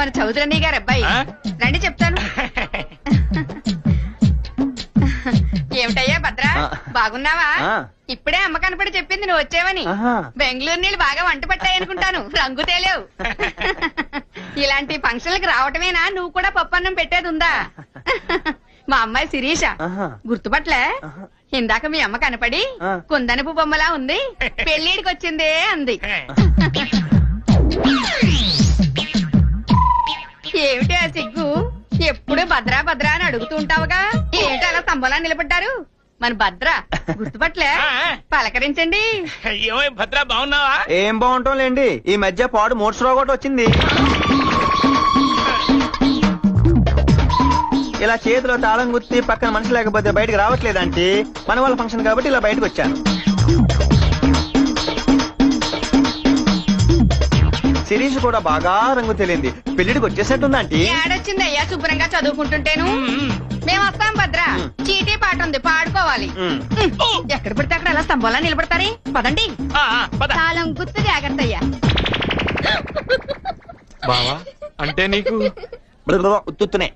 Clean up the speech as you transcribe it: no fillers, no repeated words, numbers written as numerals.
మన చౌదరని గారు అబ్బాయి. రండి చెప్తాను. ఏమిటయ్యా భద్రా, బాగున్నావా? ఇప్పుడే అమ్మ కనపడి చెప్పింది నువ్వు వచ్చావని. బెంగళూరు నీళ్ళు బాగా వంట పట్టాయనుకుంటాను, రంగు తేలేవు. ఇలాంటి ఫంక్షన్లకు రావటమేనా? నువ్వు కూడా పప్పన్నం పెట్టేది ఉందా? మా అమ్మాయి శిరీష, గుర్తుపట్లే? ఇందాక మీ అమ్మ కనపడి కుందనపు బొమ్మలా ఉంది, పెళ్లిడికి వచ్చిందే అంది. ఏమిటి ఆ సిగ్గు? ఎప్పుడు భద్రా భద్రా అని అడుగుతూ ఉంటావుగా, ఏమిటి అలా స్తంభంలా నిలబడ్డారు? మన భద్ర గుర్తుపట్లే, పలకరించండి. భద్రా బాగున్నావా? ఏం బాగుంటాంలేండి, ఈ మధ్య పాడు మోట్స్ ఒకటి వచ్చింది. ఇలా చేతిలో తాళం గుర్తి పక్కన మనిషి లేకపోతే బయటకు రావట్లేదంటే మన వాళ్ళ ఫంక్షన్ కాబట్టి ఇలా బయటకు వచ్చాను. శిరీష్ కూడా బాగా రంగు తెలియంది, పెళ్లిడికి వచ్చేసేట్టుందంటే. ఏడొచ్చింది అయ్యా, శుభ్రంగా చదువుకుంటుంటేను. మేము వస్తాం భద్ర, చీటీ పాట ఉంది పాడుకోవాలి. ఎక్కడ పడితే అక్కడ ఎలా స్తంభంలా నిలబడతారే, పదండి. తాళం గుర్తు జాగ్రత్త అయ్యా. బావా అంటే నీకు ఉత్తునే